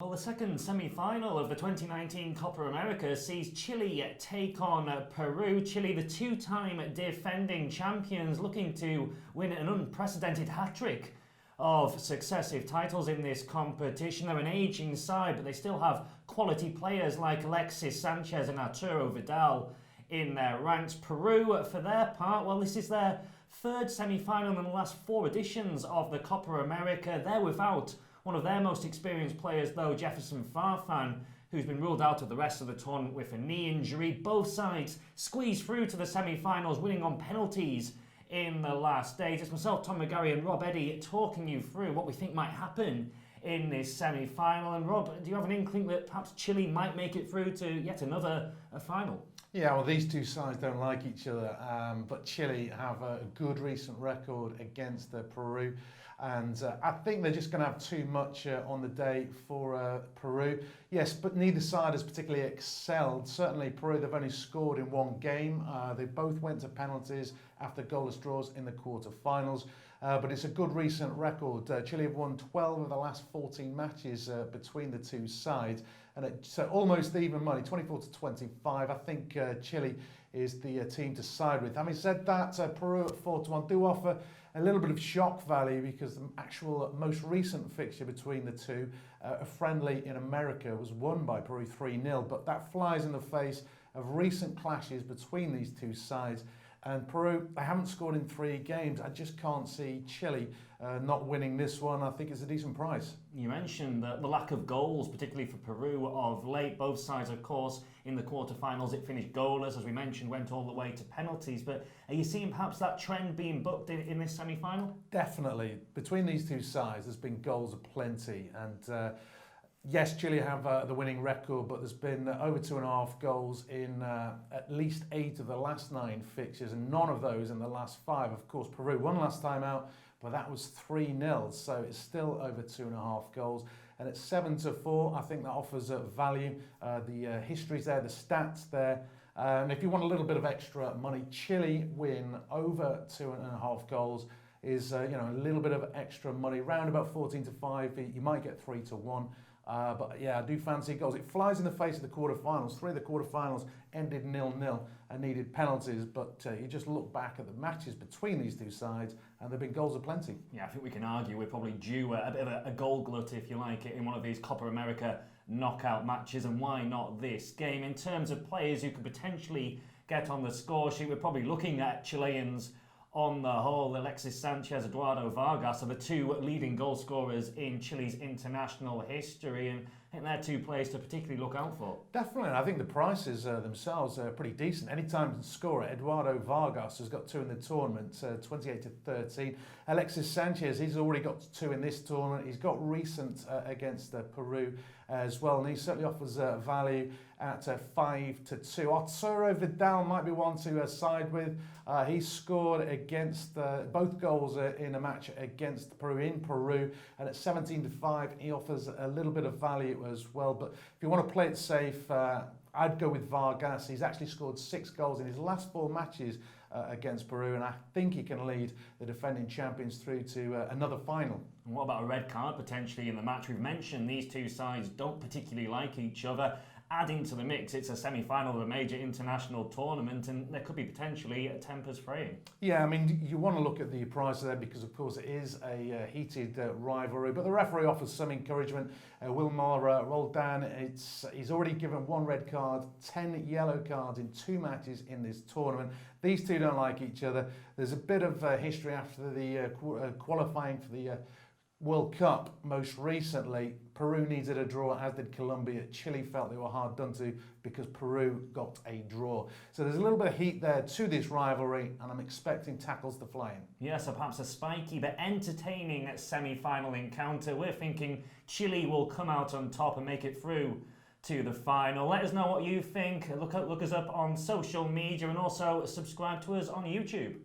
Well, the second semi-final of the 2019 Copa America sees Chile take on Peru. Chile, the two-time defending champions, looking to win an unprecedented hat-trick of successive titles in this competition. They're an ageing side, but they still have quality players like Alexis Sanchez and Arturo Vidal in their ranks. Peru, for their part, well, this is their third semi-final in the last four editions of the Copa America. They're without one of their most experienced players, though, Jefferson Farfan, who's been ruled out of the rest of the tournament with a knee injury. Both sides squeezed through to the semi-finals, winning on penalties in the last days. It's myself, Tom McGarry and Rob Eddy, talking you through what we think might happen in this semi-final. And Rob, do you have an inkling that perhaps Chile might make it through to yet another final? Yeah, well, these two sides don't like each other, but Chile have a good recent record against Peru, and I think they're just going to have too much on the day for Peru. Yes, but neither side has particularly excelled. Certainly Peru, they've only scored in one game. They both went to penalties after goalless draws in the quarter-finals, but it's a good recent record. Chile have won 12 of the last 14 matches between the two sides, and it's almost even money, 24-25. I think Chile is the team to side with. Having said that, Peru at 4-1 do offer a little bit of shock value because the actual most recent fixture between the two, a friendly in America, was won by Peru 3-0, but that flies in the face of recent clashes between these two sides. And Peru, they haven't scored in 3 games. I just can't see Chile not winning this one. I think it's a decent price. You mentioned the lack of goals, particularly for Peru of late. Both sides, of course, in the quarterfinals, it finished goalless, as we mentioned, went all the way to penalties. But are you seeing perhaps that trend being booked in this semi-final? Definitely. Between these two sides, there's been goals aplenty. And yes, Chile have the winning record, but there's been over 2.5 goals in at least 8 of the last 9 fixtures, and none of those in the last 5. Of course, Peru won last time out, but that was 3-0, so it's still over 2.5 goals. And at 7-4, I think that offers value. The history's there, the stats there. And if you want a little bit of extra money, Chile win over 2.5 goals is a little bit of extra money, round about 14-5. You might get 3-1. But yeah, I do fancy goals. It flies in the face of the quarterfinals. 3 of the quarterfinals ended 0-0 and needed penalties. But you just look back at the matches between these two sides, and there've been goals aplenty. Yeah, I think we can argue we're probably due a bit of a goal glut, if you like, in one of these Copa America knockout matches. And why not this game? In terms of players who could potentially get on the score sheet, we're probably looking at Chileans on the whole. Alexis Sanchez, Eduardo Vargas are the 2 leading goal scorers in Chile's international history, and I think they're 2 players to particularly look out for. Definitely, I think the prices themselves are pretty decent. Anytime scorer, Eduardo Vargas has got 2 in the tournament, 28-13. Alexis Sanchez, he's already got 2 in this tournament. He's got recent against Peru as well, and he certainly offers value at 5-2. Arturo Vidal might be one to side with. He scored against both goals in a match against Peru in Peru, and at 17-5 he offers a little bit of value as well. But if you want to play it safe, I'd go with Vargas. He's actually scored 6 goals in his last 4 matches against Peru, and I think he can lead the defending champions through to another final. And what about a red card potentially in the match? We've mentioned these two sides don't particularly like each other. Adding to the mix, it's a semi-final of a major international tournament, and there could be potentially tempers fraying. Yeah, I mean, you want to look at the price there because, of course, it is a heated rivalry. But the referee offers some encouragement. Wilmar Roldan, he's already given 1 red card, 10 yellow cards in 2 matches in this tournament. These two don't like each other. There's a bit of history after the qualifying for the World Cup most recently. Peru needed a draw, as did Colombia. Chile felt they were hard done to because Peru got a draw. So there's a little bit of heat there to this rivalry, and I'm expecting tackles to fly in. Yeah, so perhaps a spiky but entertaining semi-final encounter. We're thinking Chile will come out on top and make it through to the final. Let us know what you think. Look us up on social media, and also subscribe to us on YouTube.